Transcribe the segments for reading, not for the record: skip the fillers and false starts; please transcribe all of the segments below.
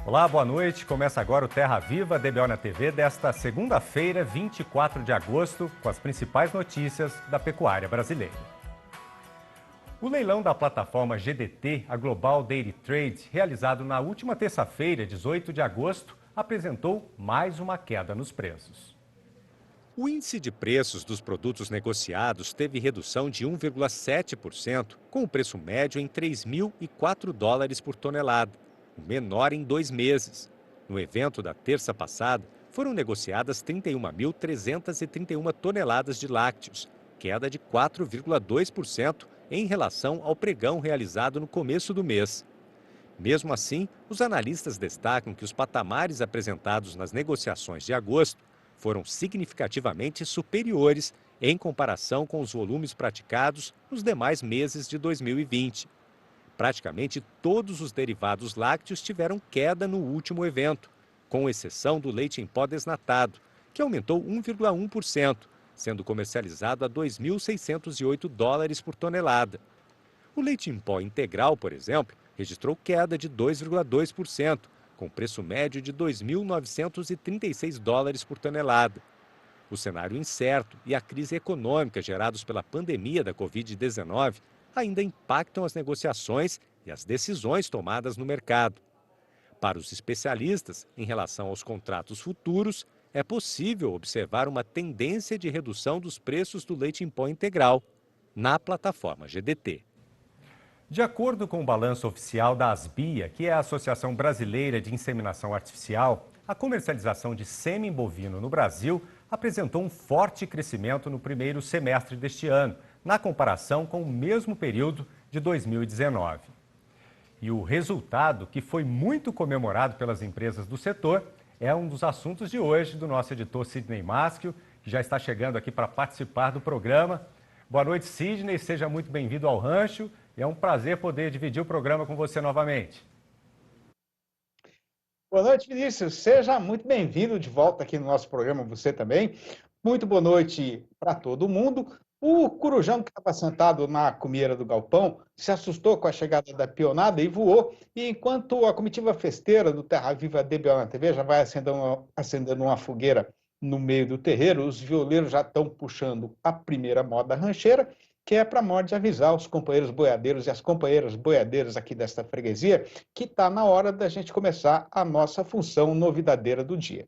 Olá, boa noite. Começa agora o Terra Viva DBO na TV desta segunda-feira, 24 de agosto, com as principais notícias da pecuária brasileira. O leilão da plataforma GDT, a Global Dairy Trade, realizado na última terça-feira, 18 de agosto, apresentou mais uma queda nos preços. O índice de preços dos produtos negociados teve redução de 1,7%, com o preço médio em $3.004 por tonelada, o menor em 2 meses. No evento da terça passada, foram negociadas 31.331 toneladas de lácteos, queda de 4,2% em relação ao pregão realizado no começo do mês. Mesmo assim, os analistas destacam que os patamares apresentados nas negociações de agosto foram significativamente superiores em comparação com os volumes praticados nos demais meses de 2020. Praticamente todos os derivados lácteos tiveram queda no último evento, com exceção do leite em pó desnatado, que aumentou 1,1%, sendo comercializado a $2.608 por tonelada. O leite em pó integral, por exemplo, registrou queda de 2,2%, com preço médio de $2.936 por tonelada. O cenário incerto e a crise econômica gerados pela pandemia da Covid-19 ainda impactam as negociações e as decisões tomadas no mercado. Para os especialistas, em relação aos contratos futuros, é possível observar uma tendência de redução dos preços do leite em pó integral na plataforma GDT. De acordo com o balanço oficial da ASBIA, que é a Associação Brasileira de Inseminação Artificial, a comercialização de sêmen bovino no Brasil apresentou um forte crescimento no primeiro semestre deste ano, na comparação com o mesmo período de 2019. E o resultado, que foi muito comemorado pelas empresas do setor, é um dos assuntos de hoje do nosso editor Sidney Maschio, que já está chegando aqui para participar do programa. Boa noite, Sidney, seja muito bem-vindo ao Rancho. É um prazer poder dividir o programa com você novamente. Boa noite, Vinícius. Seja muito bem-vindo de volta aqui no nosso programa, você também. Muito boa noite para todo mundo. O corujão que estava sentado na cumeira do galpão se assustou com a chegada da pionada e voou. E enquanto a comitiva festeira do Terra Viva DBO na TV já vai acendendo uma fogueira no meio do terreiro, os violeiros já estão puxando a primeira moda rancheira, que é para a de avisar os companheiros boiadeiros e as companheiras boiadeiras aqui desta freguesia que está na hora da gente começar a nossa função novidadeira do dia.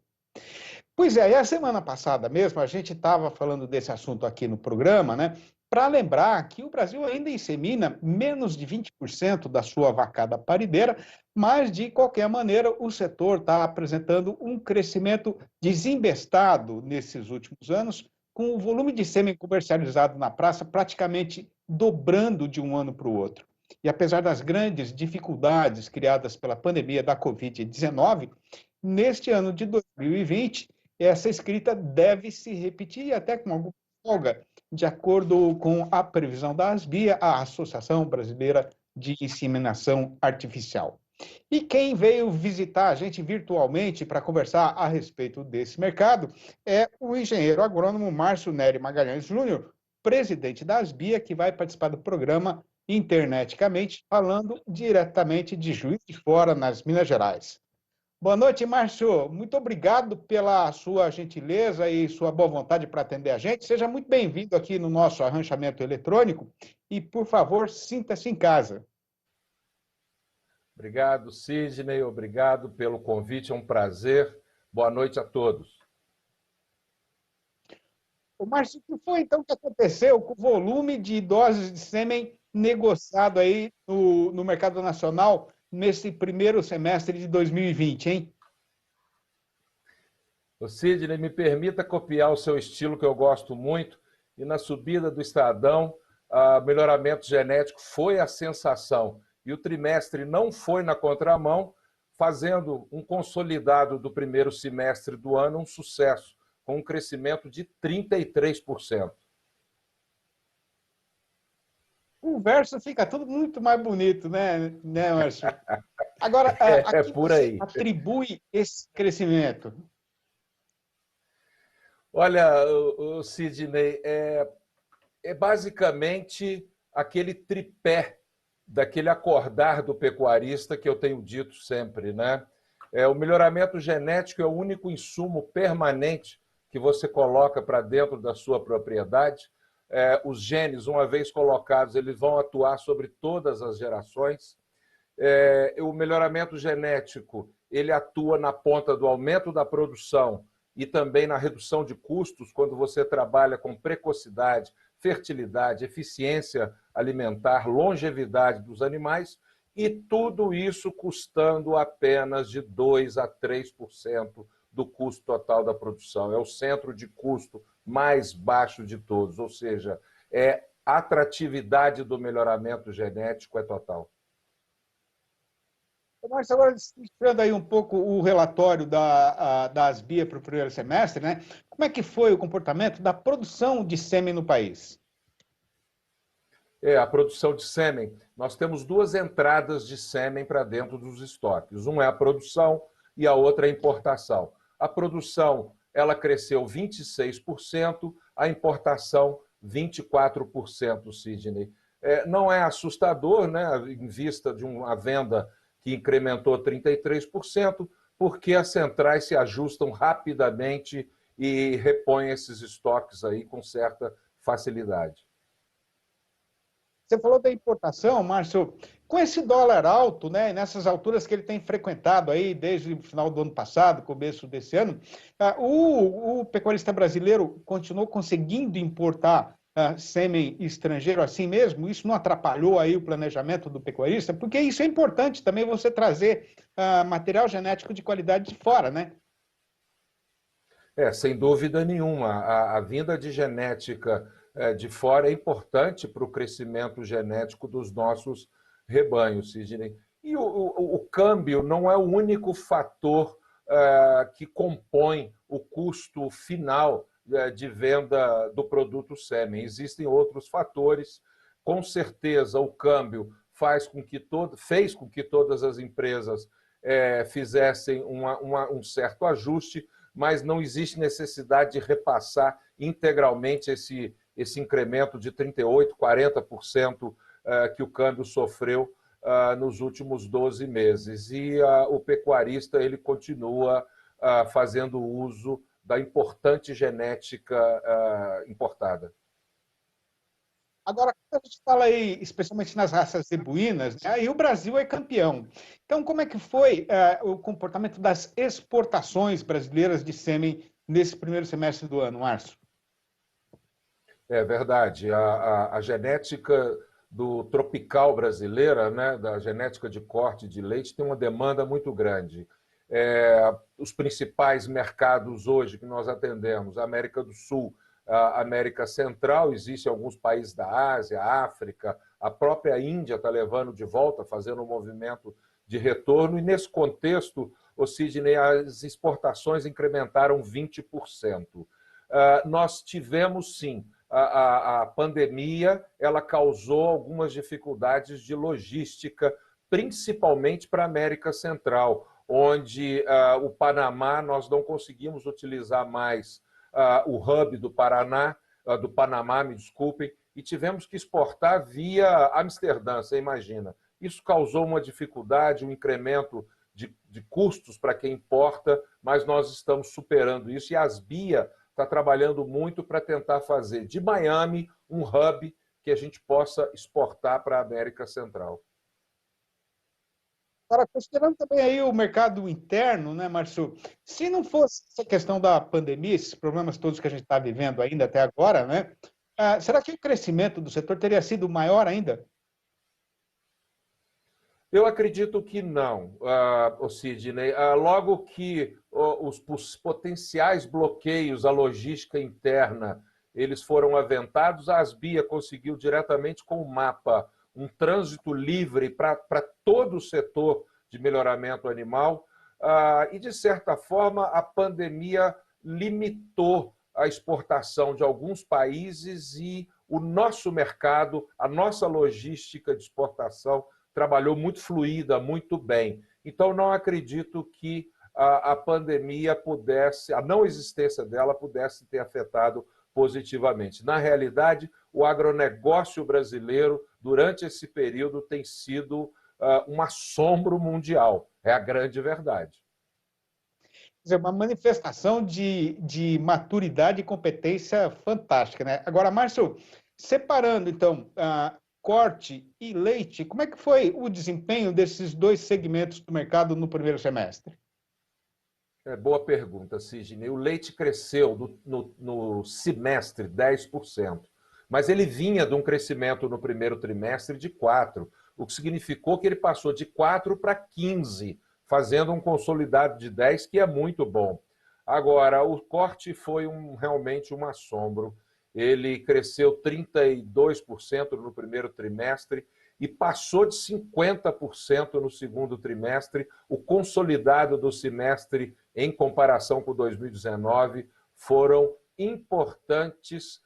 Pois é, e a semana passada mesmo a gente estava falando desse assunto aqui no programa, né? Para lembrar que o Brasil ainda insemina menos de 20% da sua vacada parideira, mas de qualquer maneira o setor está apresentando um crescimento desembestado nesses últimos anos, com o volume de sêmen comercializado na praça praticamente dobrando de um ano para o outro. E apesar das grandes dificuldades criadas pela pandemia da Covid-19, neste ano de 2020, essa escrita deve se repetir até com alguma folga, de acordo com a previsão da ASBIA, a Associação Brasileira de Inseminação Artificial. E quem veio visitar a gente virtualmente para conversar a respeito desse mercado é o engenheiro agrônomo Márcio Nery Magalhães Júnior, presidente da ASBIA, que vai participar do programa interneticamente, falando diretamente de Juiz de Fora, nas Minas Gerais. Boa noite, Márcio. Muito obrigado pela sua gentileza e sua boa vontade para atender a gente. Seja muito bem-vindo aqui no nosso arranchamento eletrônico e, por favor, sinta-se em casa. Obrigado, Sidney. Obrigado pelo convite. É um prazer. Boa noite a todos. O Márcio, o que foi então que aconteceu com o volume de doses de sêmen negociado aí no mercado nacional nesse primeiro semestre de 2020, hein? O Sidney, me permita copiar o seu estilo, que eu gosto muito, e na subida do Estadão, o melhoramento genético foi a sensação, e o trimestre não foi na contramão, fazendo um consolidado do primeiro semestre do ano um sucesso, com um crescimento de 33%. O verso fica tudo muito mais bonito, né Márcio? Agora, a que por você aí. atribui esse crescimento? Olha, o Sidney, é basicamente aquele tripé daquele acordar do pecuarista que eu tenho dito sempre, né? O melhoramento genético é o único insumo permanente que você coloca para dentro da sua propriedade. Os genes, uma vez colocados, eles vão atuar sobre todas as gerações. O melhoramento genético ele atua na ponta do aumento da produção e também na redução de custos, quando você trabalha com precocidade, fertilidade, eficiência alimentar, longevidade dos animais, e tudo isso custando apenas de 2% a 3% do custo total da produção. É o centro de custo mais baixo de todos, ou seja, a atratividade do melhoramento genético é total. Márcio, agora tirando aí um pouco o relatório da Asbia para o primeiro semestre, né? Como é que foi o comportamento da produção de sêmen no país? A produção de sêmen. Nós temos duas entradas de sêmen para dentro dos estoques. Uma é a produção e a outra é a importação. A produção ela cresceu 26%, a importação 24%, Sidney. Não é assustador, né, em vista de uma venda que incrementou 33%, porque as centrais se ajustam rapidamente e repõem esses estoques aí com certa facilidade. Você falou da importação, Márcio, com esse dólar alto, né, nessas alturas que ele tem frequentado aí desde o final do ano passado, começo desse ano, o pecuarista brasileiro continuou conseguindo importar sêmen estrangeiro assim mesmo? Isso não atrapalhou aí o planejamento do pecuarista? Porque isso é importante também, você trazer material genético de qualidade de fora, né? Sem dúvida nenhuma. A vinda de genética de fora é importante para o crescimento genético dos nossos rebanhos, Sidney. E o câmbio não é o único fator que compõe o custo final de venda do produto sêmen. Existem outros fatores. Com certeza, o câmbio fez com que todas as empresas fizessem um certo ajuste, mas não existe necessidade de repassar integralmente esse incremento de 38%, 40% que o câmbio sofreu nos últimos 12 meses. E o pecuarista ele continua fazendo uso da importante genética importada. Agora, quando a gente fala aí, especialmente nas raças zebuínas, né, aí o Brasil é campeão. Então, como é que foi o comportamento das exportações brasileiras de sêmen nesse primeiro semestre do ano, Márcio? É verdade. A genética do tropical brasileira, né, da genética de corte de leite, tem uma demanda muito grande. Os principais mercados hoje que nós atendemos, a América do Sul, a América Central, existem alguns países da Ásia, África, a própria Índia está levando de volta, fazendo um movimento de retorno, e nesse contexto, Sidney, as exportações incrementaram 20%. Nós tivemos, sim, a pandemia ela causou algumas dificuldades de logística, principalmente para a América Central, onde o Panamá nós não conseguimos utilizar mais o hub do Panamá, me desculpem, e tivemos que exportar via Amsterdã, você imagina. Isso causou uma dificuldade, um incremento de custos para quem importa, mas nós estamos superando isso, e a Asbia está trabalhando muito para tentar fazer de Miami um hub que a gente possa exportar para a América Central. Agora, considerando também aí o mercado interno, né, Márcio? Se não fosse essa questão da pandemia, esses problemas todos que a gente está vivendo ainda até agora, né? Será que o crescimento do setor teria sido maior ainda? Eu acredito que não, Sidney. Logo que os potenciais bloqueios à logística interna eles foram aventados, a Asbia conseguiu diretamente com o mapa um trânsito livre para todo o setor de melhoramento animal e, de certa forma, a pandemia limitou a exportação de alguns países e o nosso mercado, a nossa logística de exportação trabalhou muito fluida, muito bem. Então, não acredito que a pandemia pudesse, a não existência dela pudesse ter afetado positivamente. Na realidade, o agronegócio brasileiro, durante esse período, tem sido um assombro mundial. É a grande verdade. dizer, uma manifestação de maturidade e competência fantástica, né? Agora, Márcio, separando, então, corte e leite, como é que foi o desempenho desses dois segmentos do mercado no primeiro semestre? Boa pergunta, Sidney. O leite cresceu no semestre 10%, mas ele vinha de um crescimento no primeiro trimestre de 4%, o que significou que ele passou de 4 para 15, fazendo um consolidado de 10, que é muito bom. Agora, o corte foi realmente um assombro. Ele cresceu 32% no primeiro trimestre e passou de 50% no segundo trimestre. O consolidado do semestre, em comparação com 2019, foram importantes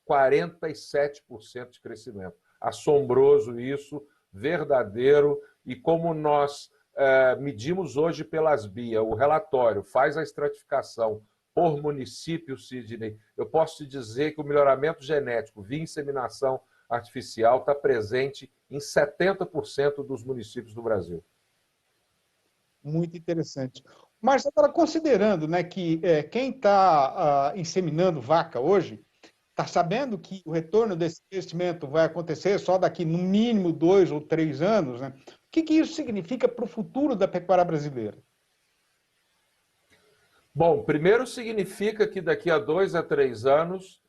47% de crescimento. Assombroso isso, verdadeiro, e como nós medimos hoje pelas BIA, o relatório faz a estratificação por município, Sidney, eu posso te dizer que o melhoramento genético via inseminação artificial está presente em 70% dos municípios do Brasil. Muito interessante. Mas agora, considerando, né, que quem está inseminando vaca hoje está sabendo que o retorno desse investimento vai acontecer só daqui, no mínimo, 2 ou 3 anos, né? O que isso significa para o futuro da pecuária brasileira? Bom, primeiro significa que daqui a 2 a 3 anos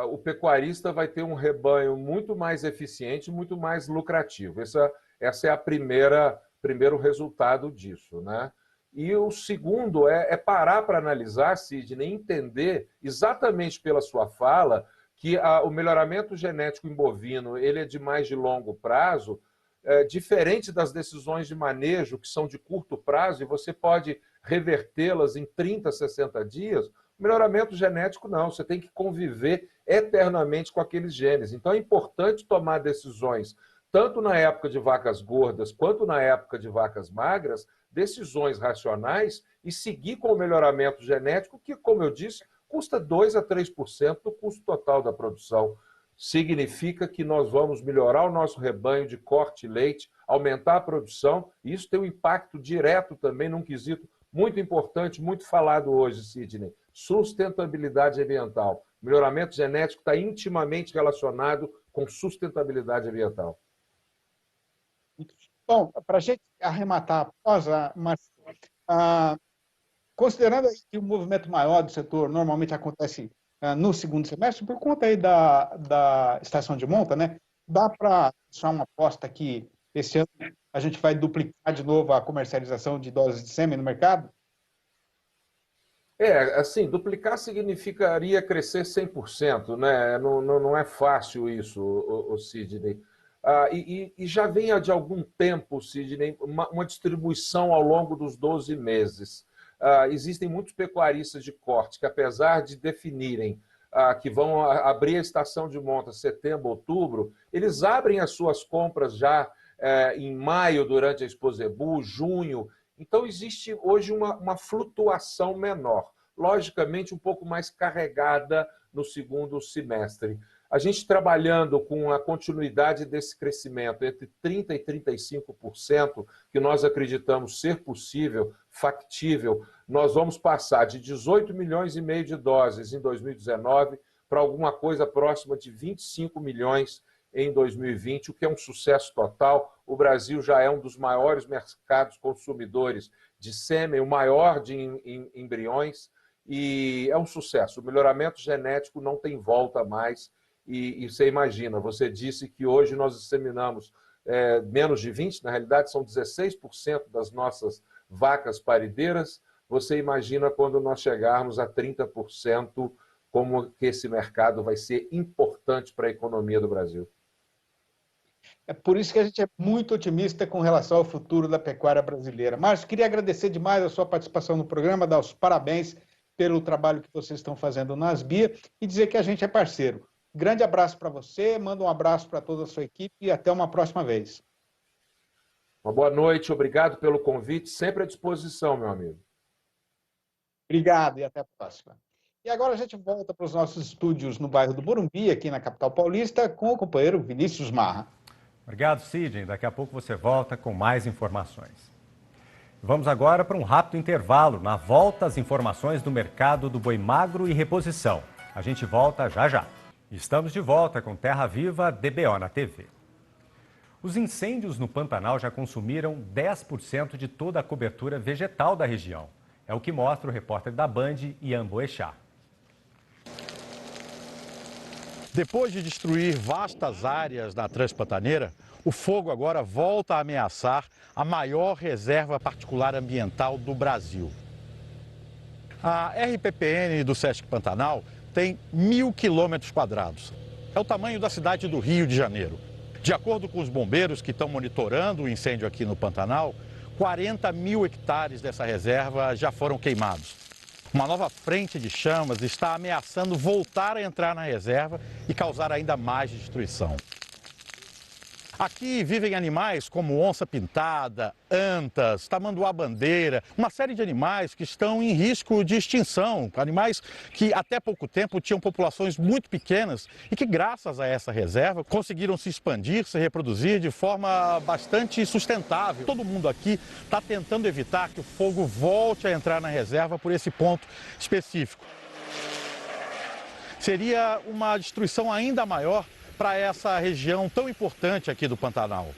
o pecuarista vai ter um rebanho muito mais eficiente, muito mais lucrativo. Essa é a primeiro resultado disso, né? E o segundo é parar para analisar, Sidney, entender exatamente pela sua fala que o melhoramento genético em bovino ele é de mais de longo prazo, diferente das decisões de manejo que são de curto prazo e você pode revertê-las em 30, 60 dias. O melhoramento genético não, você tem que conviver eternamente com aqueles genes. Então é importante tomar decisões, tanto na época de vacas gordas quanto na época de vacas magras, decisões racionais e seguir com o melhoramento genético, que, como eu disse, custa 2 a 3% do custo total da produção. Significa que nós vamos melhorar o nosso rebanho de corte e leite, aumentar a produção, e isso tem um impacto direto também num quesito muito importante, muito falado hoje, Sidney, sustentabilidade ambiental. O melhoramento genético está intimamente relacionado com sustentabilidade ambiental. Bom, para a gente arrematar após considerando que o movimento maior do setor normalmente acontece no segundo semestre, por conta aí da estação de monta, né? Dá para deixar uma aposta que esse ano a gente vai duplicar de novo a comercialização de doses de sêmen no mercado? Assim, duplicar significaria crescer 100%, né? Não é fácil isso, o Sidney. E já vem de algum tempo, Sidney, uma distribuição ao longo dos 12 meses. Existem muitos pecuaristas de corte que, apesar de definirem que vão abrir a estação de monta setembro, outubro, eles abrem as suas compras já em maio, durante a Exposebu, junho. Então, existe hoje uma flutuação menor, logicamente um pouco mais carregada no segundo semestre. A gente trabalhando com a continuidade desse crescimento entre 30% e 35%, que nós acreditamos ser possível, factível, nós vamos passar de 18 milhões e meio de doses em 2019 para alguma coisa próxima de 25 milhões em 2020, o que é um sucesso total. O Brasil já é um dos maiores mercados consumidores de sêmen, o maior de embriões, e é um sucesso. O melhoramento genético não tem volta mais. E você imagina, você disse que hoje nós disseminamos menos de 20%, na realidade são 16% das nossas vacas parideiras. Você imagina quando nós chegarmos a 30%, como que esse mercado vai ser importante para a economia do Brasil. É por isso que a gente é muito otimista com relação ao futuro da pecuária brasileira. Márcio, queria agradecer demais a sua participação no programa, dar os parabéns pelo trabalho que vocês estão fazendo na Asbia e dizer que a gente é parceiro. Grande abraço para você, manda um abraço para toda a sua equipe e até uma próxima vez. Uma boa noite, obrigado pelo convite, sempre à disposição, meu amigo. Obrigado e até a próxima. E agora a gente volta para os nossos estúdios no bairro do Morumbi, aqui na capital paulista, com o companheiro Vinícius Marra. Obrigado, Sidney. Daqui a pouco você volta com mais informações. Vamos agora para um rápido intervalo. Na volta, as informações do mercado do boi magro e reposição. A gente volta já já. Estamos de volta com Terra Viva DBO na TV. Os incêndios no Pantanal já consumiram 10% de toda a cobertura vegetal da região. É o que mostra o repórter da Band, Ian Boechat. Depois de destruir vastas áreas na Transpantaneira, o fogo agora volta a ameaçar a maior reserva particular ambiental do Brasil. A RPPN do Sesc Pantanal tem 1.000 quilômetros quadrados. É o tamanho da cidade do Rio de Janeiro. De acordo com os bombeiros que estão monitorando o incêndio aqui no Pantanal, 40 mil hectares dessa reserva já foram queimados. Uma nova frente de chamas está ameaçando voltar a entrar na reserva e causar ainda mais destruição. Aqui vivem animais como onça-pintada, antas, tamanduá-bandeira, uma série de animais que estão em risco de extinção, animais que até pouco tempo tinham populações muito pequenas e que, graças a essa reserva, conseguiram se expandir, se reproduzir de forma bastante sustentável. Todo mundo aqui está tentando evitar que o fogo volte a entrar na reserva por esse ponto específico. Seria uma destruição ainda maior para essa região tão importante aqui do Pantanal.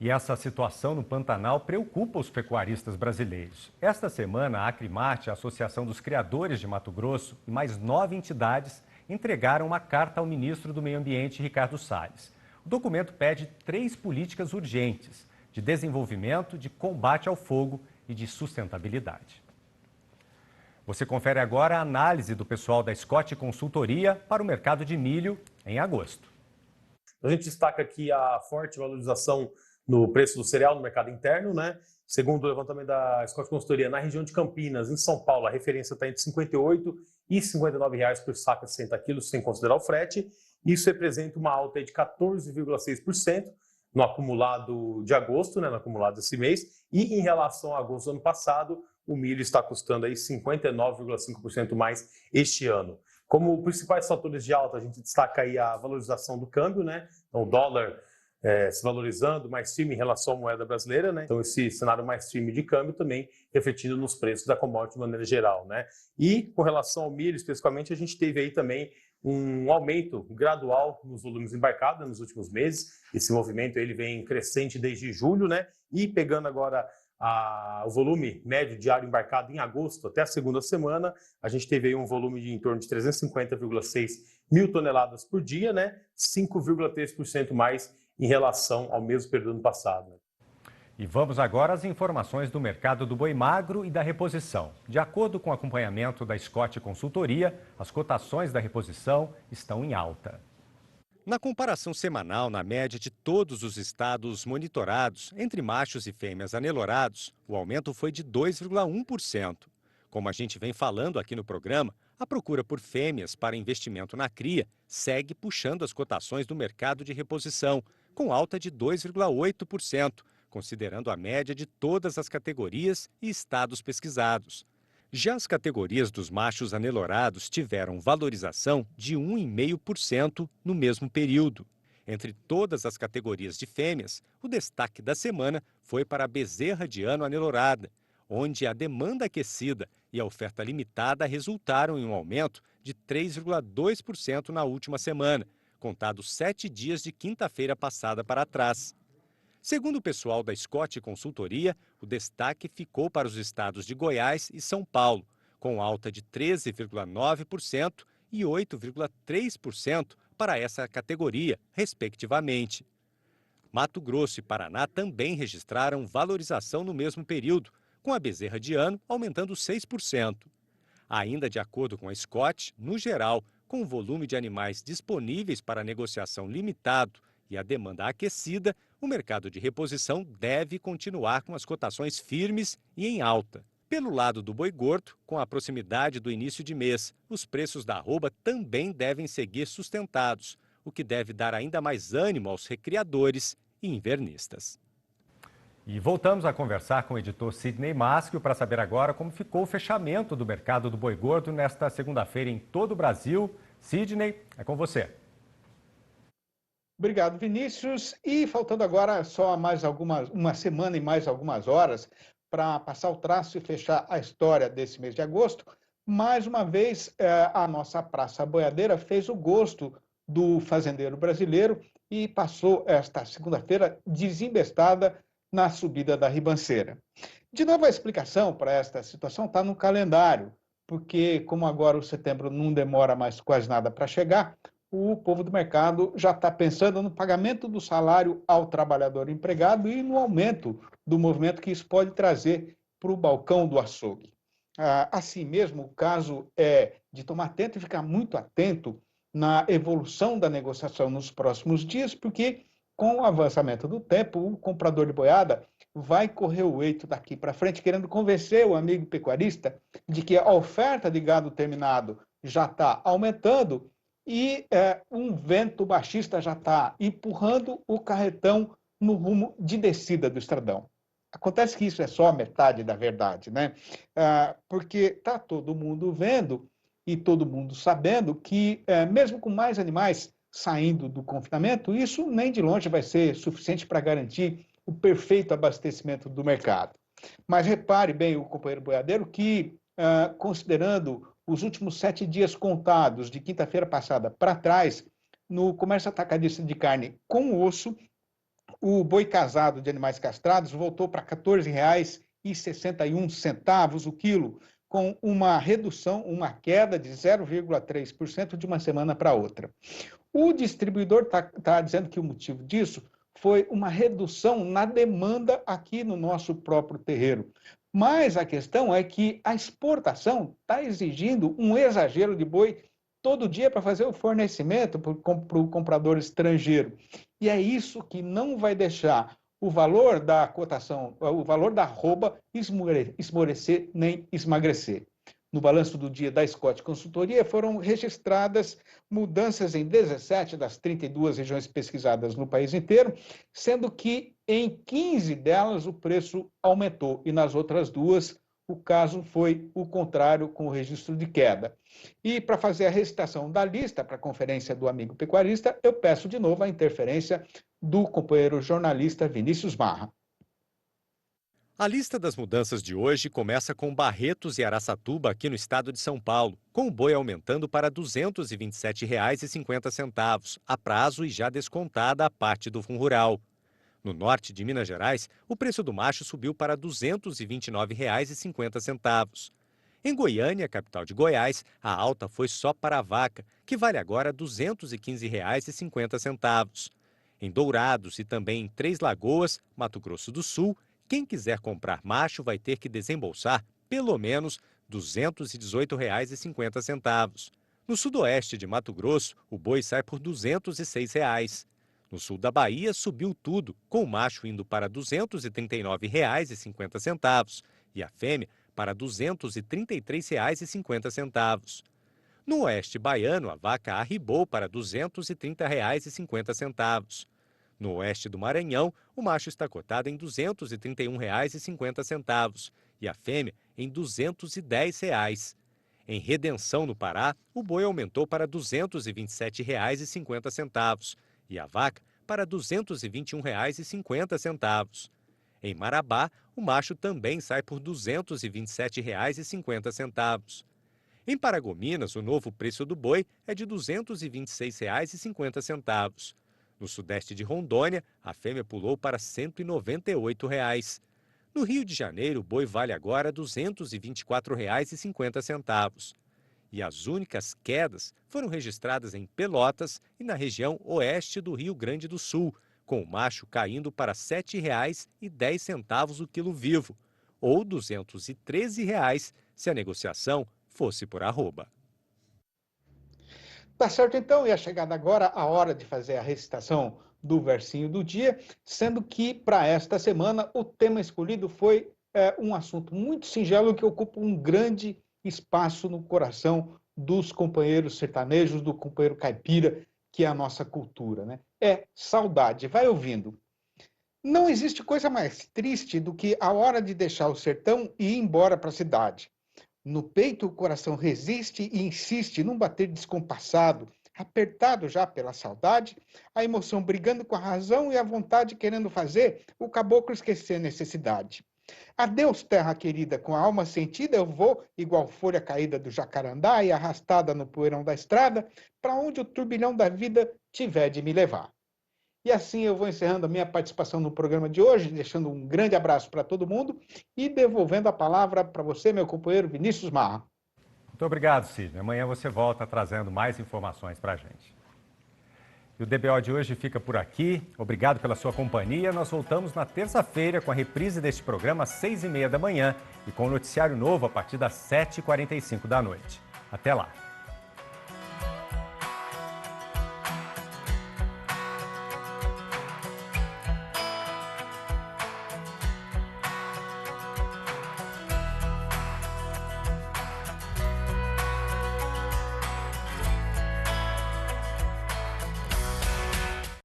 E essa situação no Pantanal preocupa os pecuaristas brasileiros. Esta semana, a Acrimate, a Associação dos Criadores de Mato Grosso, e mais 9 entidades entregaram uma carta ao ministro do Meio Ambiente, Ricardo Salles. O documento pede 3 políticas urgentes de desenvolvimento, de combate ao fogo e de sustentabilidade. Você confere agora a análise do pessoal da Scott Consultoria para o mercado de milho em agosto. A gente destaca aqui a forte valorização no preço do cereal no mercado interno, né? Segundo o levantamento da Scott Consultoria, na região de Campinas, em São Paulo, a referência está entre R$ 58 e R$ 59 por saca de 60 quilos, sem considerar o frete. Isso representa uma alta de 14,6% no acumulado de agosto, né? No acumulado desse mês. E em relação a agosto do ano passado, o milho está custando aí 59,5% mais este ano. Como principais fatores de alta, a gente destaca aí a valorização do câmbio, né? Então, o dólar se valorizando, mais firme em relação à moeda brasileira, né? Então, esse cenário mais firme de câmbio também refletindo nos preços da commodity de maneira geral, né? E com relação ao milho, especificamente, a gente teve aí também um aumento gradual nos volumes embarcados nos últimos meses. Esse movimento ele vem crescente desde julho, né? E pegando agora o volume médio diário embarcado em agosto até a segunda semana, a gente teve aí um volume de em torno de 350,6 mil toneladas por dia, né? 5,3% mais em relação ao mesmo período do ano passado. E vamos agora às informações do mercado do boi magro e da reposição. De acordo com o acompanhamento da Scott Consultoria, as cotações da reposição estão em alta. Na comparação semanal, na média de todos os estados monitorados, entre machos e fêmeas anelorados, o aumento foi de 2,1%. Como a gente vem falando aqui no programa, a procura por fêmeas para investimento na cria segue puxando as cotações do mercado de reposição, com alta de 2,8%, considerando a média de todas as categorias e estados pesquisados. Já as categorias dos machos anelorados tiveram valorização de 1,5% no mesmo período. Entre todas as categorias de fêmeas, o destaque da semana foi para a bezerra de ano anelorada, onde a demanda aquecida e a oferta limitada resultaram em um aumento de 3,2% na última semana, contados 7 dias de quinta-feira passada para trás. Segundo o pessoal da Scott Consultoria, o destaque ficou para os estados de Goiás e São Paulo, com alta de 13,9% e 8,3% para essa categoria, respectivamente. Mato Grosso e Paraná também registraram valorização no mesmo período, com a bezerra de ano aumentando 6%. Ainda de acordo com a Scott, no geral, com o volume de animais disponíveis para negociação limitado e a demanda aquecida, o mercado de reposição deve continuar com as cotações firmes e em alta. Pelo lado do boi gordo, com a proximidade do início de mês, os preços da arroba também devem seguir sustentados, o que deve dar ainda mais ânimo aos recriadores e invernistas. E voltamos a conversar com o editor Sidney Maschio para saber agora como ficou o fechamento do mercado do boi gordo nesta segunda-feira em todo o Brasil. Sidney, é com você. Obrigado, Vinícius. E faltando agora só uma semana e mais algumas horas para passar o traço e fechar a história desse mês de agosto, mais uma vez a nossa Praça Boiadeira fez o gosto do fazendeiro brasileiro e passou esta segunda-feira desembestada na subida da ribanceira. De novo, a explicação para esta situação está no calendário, porque como agora o setembro não demora mais quase nada para chegar, o povo do mercado já está pensando no pagamento do salário ao trabalhador empregado e no aumento do movimento que isso pode trazer para o balcão do açougue. Assim mesmo, o caso é de tomar atento e ficar muito atento na evolução da negociação nos próximos dias, porque com o avançamento do tempo, o comprador de boiada vai correr o eito daqui para frente, querendo convencer o amigo pecuarista de que a oferta de gado terminado já está aumentando e um vento baixista já está empurrando o carretão no rumo de descida do estradão. Acontece que isso é só a metade da verdade, né? Porque está todo mundo vendo e todo mundo sabendo que, mesmo com mais animais saindo do confinamento, isso nem de longe vai ser suficiente para garantir o perfeito abastecimento do mercado. Mas repare bem, o companheiro boiadeiro, que, considerando os últimos 7 dias contados, de quinta-feira passada para trás, no comércio atacadista de carne com osso, o boi casado de animais castrados voltou para R$ 14,61 o quilo, com uma redução, uma queda de 0,3% de uma semana para outra. O distribuidor está dizendo que o motivo disso foi uma redução na demanda aqui no nosso próprio terreiro. Mas a questão é que a exportação está exigindo um exagero de boi todo dia para fazer o fornecimento para o comprador estrangeiro. E é isso que não vai deixar o valor da cotação, o valor da arroba esmorecer nem esmagrecer. No balanço do dia da Scott Consultoria, foram registradas mudanças em 17 das 32 regiões pesquisadas no país inteiro, sendo que em 15 delas o preço aumentou e nas outras duas o caso foi o contrário, com o registro de queda. E para fazer a recitação da lista para a conferência do amigo pecuarista, eu peço de novo a interferência do companheiro jornalista Vinícius Marra. A lista das mudanças de hoje começa com Barretos e Araçatuba, aqui no estado de São Paulo, com o boi aumentando para R$ 227,50, a prazo e já descontada a parte do fundo rural. No norte de Minas Gerais, o preço do macho subiu para R$ 229,50. Em Goiânia, capital de Goiás, a alta foi só para a vaca, que vale agora R$ 215,50. Em Dourados e também em Três Lagoas, Mato Grosso do Sul, quem quiser comprar macho vai ter que desembolsar pelo menos R$ 218,50. No sudoeste de Mato Grosso, o boi sai por R$ 206. No sul da Bahia, subiu tudo, com o macho indo para R$ 239,50 e a fêmea para R$ 233,50. No oeste baiano, a vaca arribou para R$ 230,50. No oeste do Maranhão, o macho está cotado em R$ 231,50 e a fêmea em R$ 210. Em Redenção, no Pará, o boi aumentou para R$ 227,50 e a vaca para R$ 221,50. Em Marabá, o macho também sai por R$ 227,50. Em Paragominas, o novo preço do boi é de R$ 226,50. No sudeste de Rondônia, a fêmea pulou para R$ 198. No Rio de Janeiro, o boi vale agora R$ 224,50. E as únicas quedas foram registradas em Pelotas e na região oeste do Rio Grande do Sul, com o macho caindo para R$ 7,10 o quilo vivo, ou R$ 213 se a negociação fosse por arroba. Tá certo, então, e é chegada agora a hora de fazer a recitação do versinho do dia, sendo que, para esta semana, o tema escolhido foi um assunto muito singelo que ocupa um grande espaço no coração dos companheiros sertanejos, do companheiro caipira, que é a nossa cultura, né? É saudade. Vai ouvindo. Não existe coisa mais triste do que a hora de deixar o sertão e ir embora para a cidade. No peito, o coração resiste e insiste num bater descompassado, apertado já pela saudade, a emoção brigando com a razão e a vontade querendo fazer o caboclo esquecer a necessidade. Adeus, terra querida, com a alma sentida eu vou, igual folha caída do jacarandá e arrastada no poeirão da estrada, para onde o turbilhão da vida tiver de me levar. E assim eu vou encerrando a minha participação no programa de hoje, deixando um grande abraço para todo mundo e devolvendo a palavra para você, meu companheiro Vinícius Marra. Muito obrigado, Sidney. Amanhã você volta trazendo mais informações para a gente. E o DBO de hoje fica por aqui. Obrigado pela sua companhia. Nós voltamos na terça-feira com a reprise deste programa às 6h30 da manhã e com o noticiário novo a partir das 7h45 da noite. Até lá.